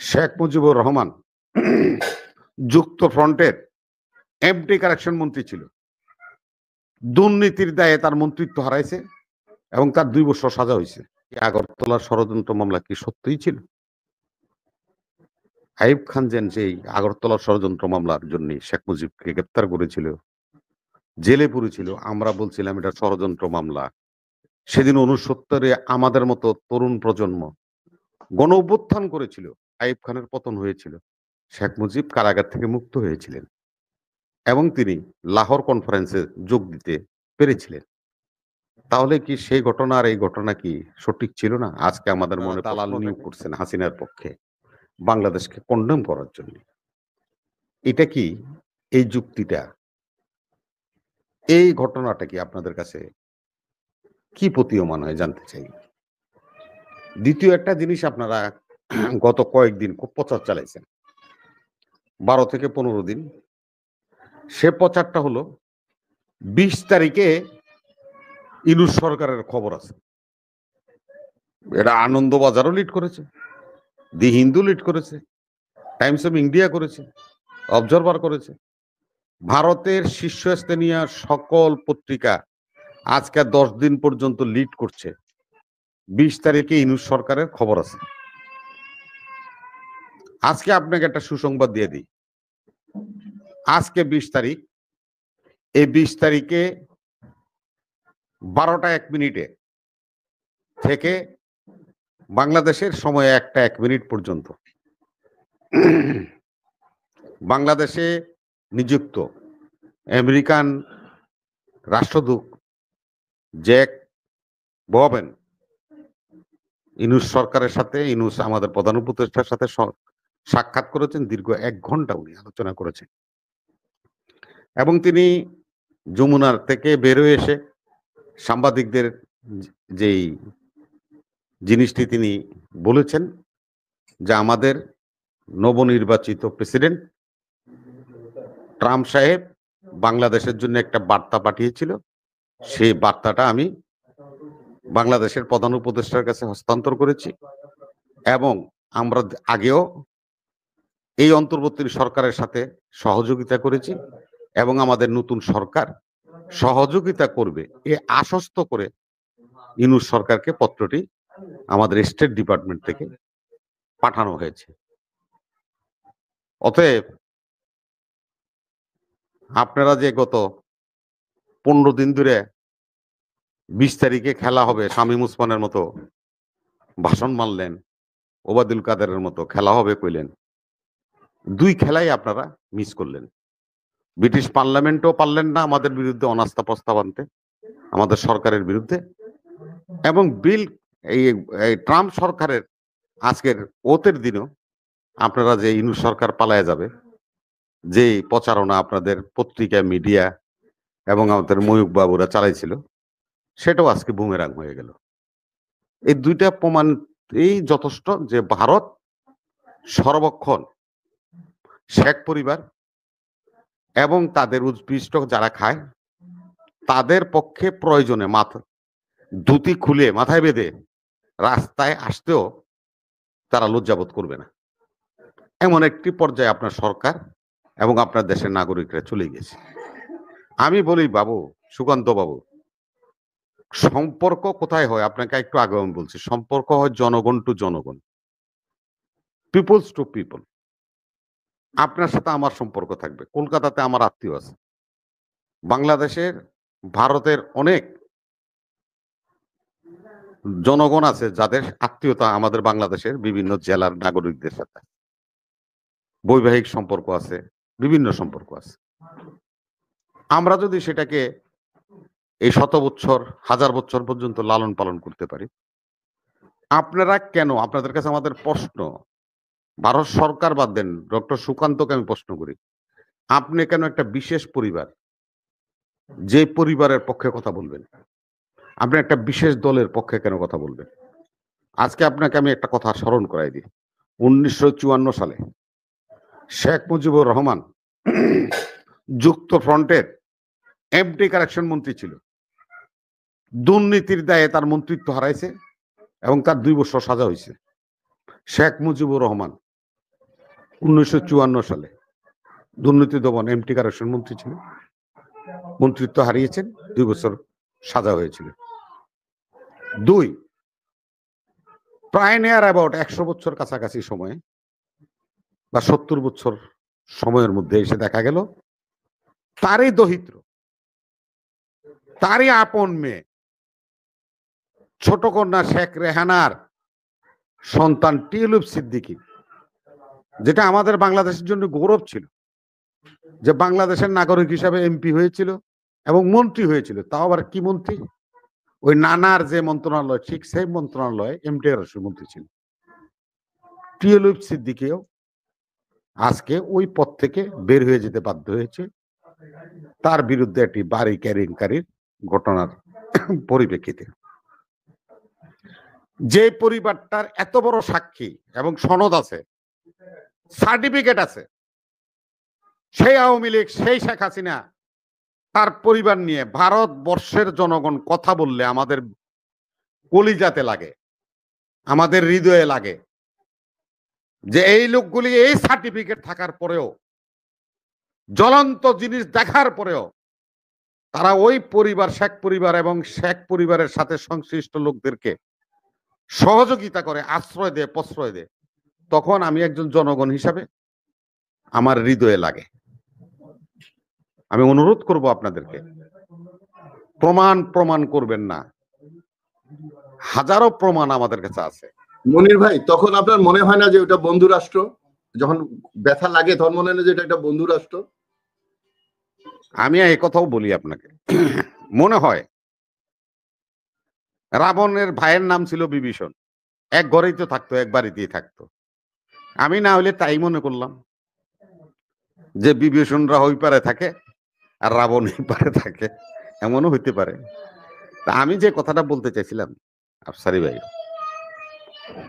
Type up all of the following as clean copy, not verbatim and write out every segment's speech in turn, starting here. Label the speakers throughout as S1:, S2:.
S1: শেখ মুজিবুর রহমান যুক্ত ফ্রন্টের MT correction মন্ত্রী ছিল। দুর্নীতির দায়ে তার মন্ত্রিত্ব হারাইছে এবং তার 2 বছর সাজা হয়েছে। আগরতলার ষড়যন্ত্র মামলা কি সত্যিই ছিল? আইয়ুব খান যে আগরতলার ষড়যন্ত্র মামলার জন্য শেখ মুজিবকে গ্রেপ্তার করেছিল, জেলে পুরেছিল, আমরা বলছিলাম এটা ষড়যন্ত্র মামলা। সেদিন 69-এ আমাদের মতো তরুণ প্রজন্ম গণ অভ্যুত্থান করেছিল, আইয়ুব খানের পতন হয়েছিল, শেখ মুজিব কারাগার থেকে মুক্ত হয়েছিলেন এবং তিনি লাহোর কনফারেন্সে যোগ দিতে পেরেছিলেন। তাহলে কি সেই ঘটনা আর এই ঘটনা কি সঠিক ছিল না? আজকে আমাদের মনে দালাল নিয়োগ করছেন হাসিনার পক্ষে বাংলাদেশকে কন্ডেম করার জন্য। এটা কি এই যুক্তিটা, এই ঘটনাটা কি আপনাদের কাছে কি প্রতীয়মান হয় জানতে চাই। দ্বিতীয় একটা জিনিস আপনারা গত কয়েকদিন খুব প্রচার চালাইছেন, 12 থেকে 15 দিন। সে প্রচারটা হলো 20 তারিখে ইউনূস সরকারের খবর আছে। এটা আনন্দবাজারও লিড করেছে, দি হিন্দু লিড করেছে, টাইমস অফ ইন্ডিয়া করেছে, অবজারভার করেছে, ভারতের শীর্ষস্থানীয় সকল পত্রিকা আজকে 10 দিন পর্যন্ত লিড করছে 20 তারিখে ইউনূস সরকারের খবর আছে। আজকে আপনাকে একটা সুসংবাদ দিয়ে দিই, আজকে 20 তারিখ, এই 20 তারিখে 12টা 1 মিনিটে থেকে বাংলাদেশের সময় 1টা 1 মিনিট পর্যন্ত বাংলাদেশে নিযুক্ত আমেরিকান রাষ্ট্রদূত জ্যাক ববেন ইউনূস সরকারের সাথে, ইউনূস আমাদের প্রধান উপদেষ্টার সাথে সাক্ষাৎ করেছেন। দীর্ঘ 1 ঘন্টা উনি আলোচনা করেছেন এবং তিনি যমুনার থেকে বেরোয় এসে সাংবাদিকদের যেই জিনিসটি তিনি বলেছেন যে আমাদের নবনির্বাচিত প্রেসিডেন্ট ট্রাম্প সাহেব বাংলাদেশের জন্য একটা বার্তা পাঠিয়েছিল, সেই বার্তাটা আমি বাংলাদেশের প্রধান উপদেষ্টার কাছে হস্তান্তর করেছি এবং আমরা আগেও এই অন্তর্বর্তী সরকারের সাথে সহযোগিতা করেছি এবং আমাদের নতুন সরকার সহযোগিতা করবে এ আশ্বস্ত করে ইউনূস সরকারকে পত্রটি আমাদের স্টেট ডিপার্টমেন্ট থেকে পাঠানো হয়েছে। অতএব আপনারা যে গত 15 দিন ধরে 20 তারিখে খেলা হবে শামীম ওসমানের মতো ভাষণ মারলেন, ওবায়দুল কাদেরের মতো খেলা হবে কইলেন, 2 খেলাই আপনারা মিস করলেন। ব্রিটিশ পার্লামেন্টও পারলেন না আমাদের বিরুদ্ধে অনাস্থা প্রস্তাব আনতে, আমাদের সরকারের বিরুদ্ধে, এবং এই ট্রাম্প সরকারের আজকের ওতের দিনও আপনারা যে ইউনূস সরকার পালায়া যাবে, যে প্রচারণা আপনাদের পত্রিকা, মিডিয়া এবং আমাদের ময়ূক বাবুরা চালাইছিল, সেটাও আজকে বুমেরাং হয়ে গেল। এই 2টা প্রমাণ এই যথেষ্ট যে ভারত সর্বক্ষণ শেখ পরিবার এবং তাদের উৎপৃষ্ট যারা খায় তাদের পক্ষে প্রয়োজনে ধুতি খুলে মাথায় বেঁধে রাস্তায় আসতেও তারা লজ্জাবোধ করবে না। এমন একটি পর্যায়ে আপনার সরকার এবং আপনার দেশের নাগরিকরা চলে গেছে। আমি বলি বাবু, সুকান্ত বাবু, সম্পর্ক কোথায় হয়? আপনাকে একটু আগে আমি বলছি, সম্পর্ক হয় জনগণ টু জনগণ, পিপলস টু পিপল। আপনার সাথে আমার সম্পর্ক থাকবে, কলকাতাতে আমার আত্মীয় আছে, বাংলাদেশের ভারতের অনেক জনগণ আছে যাদের আত্মীয়তা আমাদের বাংলাদেশের বিভিন্ন জেলার নাগরিকদের সাথে, বৈবাহিক সম্পর্ক আছে, বিভিন্ন সম্পর্ক আছে। আমরা যদি সেটাকে এই 100 বছর 1000 বছর পর্যন্ত লালন পালন করতে পারি, আপনারা কেন, আপনাদের কাছে আমাদের প্রশ্ন, ভারত সরকার বাদ দেন, ডক্টর সুকান্তকে আমি প্রশ্ন করি, আপনি কেন একটা বিশেষ পরিবার, যে পরিবারের পক্ষে কথা বলবেন? আপনি একটা বিশেষ দলের পক্ষে কেন কথা বলবেন? আজকে আপনাকে আমি একটা কথা স্মরণ করাই দিই, 1954 সালে শেখ মুজিবুর রহমান যুক্ত ফ্রন্টের এমটি কারেকশন মন্ত্রী ছিল। দুর্নীতির দায়ে তার মন্ত্রিত্ব হারাইছে এবং তার 2 বছর সাজা হয়েছে। শেখ মুজিবুর রহমান 1954 সালে দুর্নীতি দমন এমটি কারেকশন মন্ত্রী ছিলেন, মন্ত্রিত্ব হারিয়েছেন, 2 বছর সাজা হয়েছিল। 2, প্রায় নিয়ার অ্যাবাউট 100 বছর কাছাকাছি সময়ে বা 70 বছর সময়ের মধ্যে এসে দেখা গেল তারই দহিত্র, তারই আপন মেয়ে, ছোট কন্যা শেখ রেহানার সন্তান টিউলিপ সিদ্দিকী, যেটা আমাদের বাংলাদেশের জন্য গৌরব ছিল যে বাংলাদেশের নাগরিক হিসাবে এমপি হয়েছিল এবং মন্ত্রী হয়েছিল। তাও আবার কি মন্ত্রী? ওই নানার যে মন্ত্রণালয়, ঠিক সেই মন্ত্রণালয়ে এমটি মন্ত্রী ছিল। টিউলিপ সিদ্দিকীও আজকে ওই পদ থেকে বের হয়ে যেতে বাধ্য হয়েছে তার বিরুদ্ধে একটি বাড়ি কেলেঙ্কারির ঘটনার পরিপ্রেক্ষিতে। যে পরিবারটার এত বড় সাক্ষী এবং সনদ আছে, সার্টিফিকেট আছে, সেই আওয়ামী লীগ, সেই শেখ হাসিনা তার পরিবার নিয়ে ভারতবর্ষের জনগণ কথা বললে আমাদের কলিজাতে লাগে, আমাদের হৃদয়ে লাগে যে এই লোকগুলি এই সার্টিফিকেট থাকার পরেও, জ্বলন্ত জিনিস দেখার পরেও তারা ওই পরিবার, শেখ পরিবার এবং শেখ পরিবারের সাথে সংশ্লিষ্ট লোকদেরকে সহযোগিতা করে, আশ্রয় দেয়, প্রশ্রয় দেয়। তখন আমি একজন জনগণ হিসাবে আমার হৃদয়ে লাগে। আমি অনুরোধ করব আপনাদেরকে, প্রমাণ করবেন না, হাজারো প্রমাণ আমাদের কাছে আছে।
S2: মনির ভাই, তখন আপনার মনে হয় না যে ওটা বন্ধু রাষ্ট্র? যখন ব্যথা লাগে তখন মনে হয় না যে এটা একটা বন্ধু রাষ্ট্র?
S1: আমি এই কথাও বলি আপনাকে, মনে হয় রাবণের ভাইয়ের নাম ছিল বিভীষণ, এক ঘরেই তো থাকতো, এক বাড়িতেই থাকতো। আমি না হলে তাই মনে করলাম যে বিভীষণরা ওই পারে থাকে আর রাবণ এই পারে থাকে, এমনও হইতে পারে। তা আমি যে কথাটা বলতে চাইছিলাম আফসারি ভাই,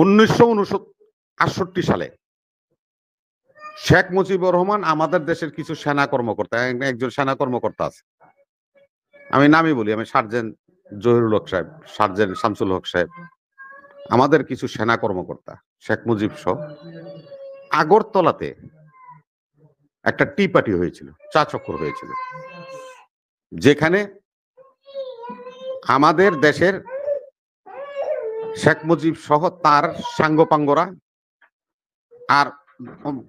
S1: 1968 সালে শেখ মুজিবুর রহমান আমাদের দেশের কিছু সেনা কর্মকর্তা, একজন সেনা কর্মকর্তা আছে, আমি নামই বলি, আমি সার্জেন্ট জহিরুল হক সাহেব, সার্জেন্ট শামসুল হক সাহেব, আমাদের কিছু সেনা কর্মকর্তা শেখ মুজিব সহ আগরতলাতে একটা টি পার্টি হয়েছিল, চা চক্কর হয়েছিল, যেখানে আমাদের দেশের শেখ মুজিব সহ তার সাঙ্গপাঙ্গরা আর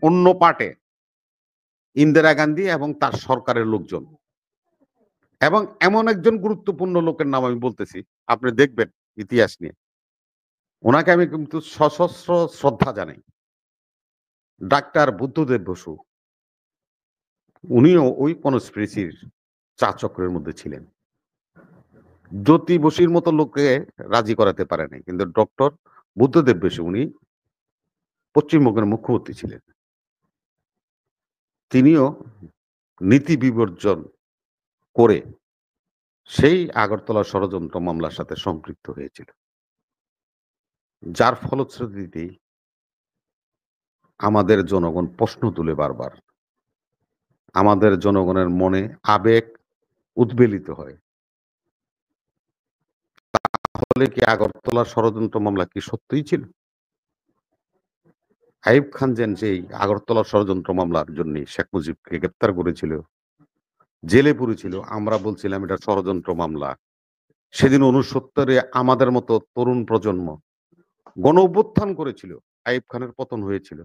S1: অন্য পার্টে ইন্দিরা গান্ধী এবং তার সরকারের লোকজন, এবং এমন একজন গুরুত্বপূর্ণ লোকের নাম আমি বলতেছি, আপনি দেখবেন ইতিহাস নিয়ে, ওনাকে আমি কিন্তু সশস্ত্র শ্রদ্ধা জানাই, ডাক্তার বুদ্ধদেব বসু। উনিও ওই কনস্পিরেসির চা চক্রের মধ্যে ছিলেন। জ্যোতি বসুর মতো লোককে রাজি করাতে পারে নাই, কিন্তু ডক্টর বুদ্ধদেব বসু উনি পশ্চিমবঙ্গের মুখ্যমন্ত্রী ছিলেন, তিনিও নীতি বিবর্জন করে সেই আগরতলা ষড়যন্ত্র মামলার সাথে সম্পৃক্ত হয়েছিল, যার ফলশ্রুতিতে আমাদের জনগণ প্রশ্ন তুলে বারবার, আমাদের জনগণের মনে আবেগ উদ্বেলিত হয়। তাহলে কি আগরতলা ষড়যন্ত্র মামলা কি সত্যিই ছিল? আইয়ুব খান যে আগরতলা ষড়যন্ত্র মামলার জন্য শেখ মুজিবকে গ্রেপ্তার করেছিল, জেলে পুরেছিল, আমরা বলছিলাম এটা ষড়যন্ত্র মামলা। সেদিন 69-এ আমাদের মতো তরুণ প্রজন্ম গণ অভ্যুত্থান করেছিল, আইয়ুব খানের পতন হয়েছিল,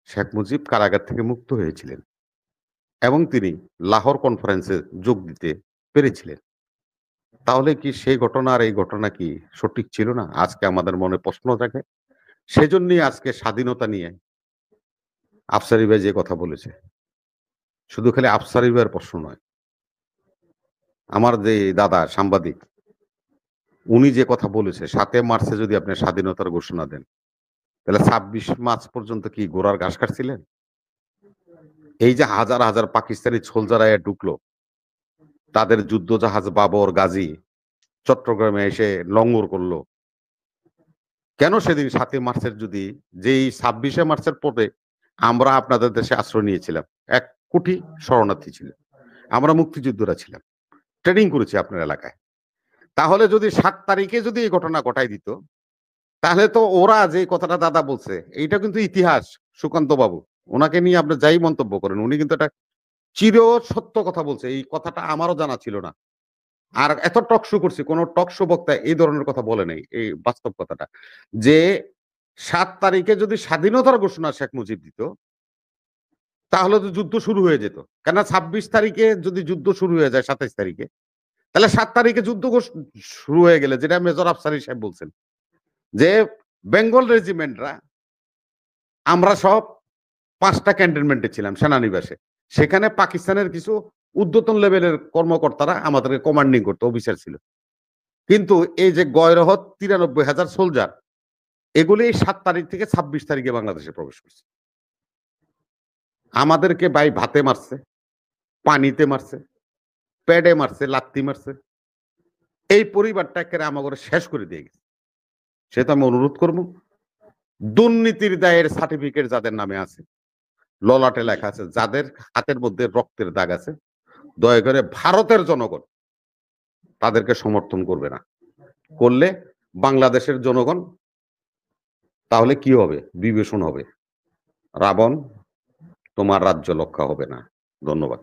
S1: শেখ মুজিব কারাগার থেকে মুক্ত হয়েছিলেন এবং তিনি লাহোর কনফারেন্সে যোগ দিতে পেরেছিলেন। তাহলে কি সেই ঘটনা আর এই ঘটনা কি সঠিক ছিল না? আজকে আমাদের মনে প্রশ্ন থাকে। সেজন্যই আজকে স্বাধীনতা নিয়ে আফসারি ভাই যে কথা বলেছে, শুধু খালি আফসারি ভাইয়ের প্রশ্ন নয়, আমার যে দাদা সাংবাদিক, উনি যে কথা বলেছে, 7 মার্চে যদি আপনি স্বাধীনতার ঘোষণা দেন, তাহলে 26 মার্চ পর্যন্ত কি গোড়ার ঘাস কাটছিলেন? এই যে হাজার হাজার পাকিস্তানি সোলজার আয়া ঢুকলো, তাদের যুদ্ধ জাহাজ বাবর, গাজী চট্টগ্রামে এসে লঙ্গর করলো, কেন সেদিন 7 মার্চের, যদি যেই 26 মার্চের পরে আমরা আপনাদের দেশে আশ্রয় নিয়েছিলাম, 1 কোটি শরণার্থী ছিল, আমরা মুক্তিযোদ্ধারা ছিলাম, ট্রেনিং করেছি আপনার এলাকায়, তাহলে যদি 7 তারিখে যদি এই ঘটনা ঘটাই দিত, তাহলে তো ওরা যে কথাটা দাদা বলছে এইটা কিন্তু ইতিহাস সুকান্ত বাবু, ওনাকে নিয়ে আপনি যাই মন্তব্য করেন, উনি কিন্তু একটা চির সত্য কথা বলছে। এই কথাটা আমারও জানা ছিল না। আর এত টক শো করছি, কোন টক শো বক্তা এই ধরনের কথা বলে নাই। এই বাস্তব কথাটা। যে ৭ তারিখে যদি স্বাধীনতার ঘোষণা শেখ মুজিব দিত, তাহলে তো যুদ্ধ শুরু হয়ে যেত। কেননা ২৬ তারিখে যদি যুদ্ধ শুরু হয়ে যায় ২৭ তারিখে, তাহলে ৭ তারিখে যুদ্ধ শুরু হয়ে গেলে, যেটা মেজর আফসারী সাহেব বলছেন, যে বেঙ্গল রেজিমেন্টরা আমরা সব ৫ টা ক্যান্টনমেন্টে ছিলাম সেনানিবাসে। সেখানে পাকিস্তানের কিছু ঊর্ধ্বতন লেভেলের কর্মকর্তারা আমাদেরকে কমান্ডিং করতো, অফিসার ছিল। কিন্তু এই যে গয়রহত ৯৩,০০০ সোলজার, এগুলি ৭ তারিখ থেকে ২৬ তারিখে বাংলাদেশে প্রবেশ করছে। আমাদেরকে ভাই ভাতে মারছে, পানিতে মারছে, প্যাডে মারছে, লাত্তি মারছে। এই পরিবারটা একেবারে আমাগরে শেষ করে দিয়ে গেছে। সেটা আমি অনুরোধ করব, দুর্নীতির দায়ের সার্টিফিকেট যাদের নামে আছে, ললাটে লেখা আছে, যাদের হাতের মধ্যে রক্তের দাগ আছে, দয়া করে ভারতের জনগণ তাদেরকে সমর্থন করবে না। করলে বাংলাদেশের জনগণ তাহলে কি হবে? বিভীষণ হবে। রাবণ, তোমার রাজ্য রক্ষা হবে না। ধন্যবাদ।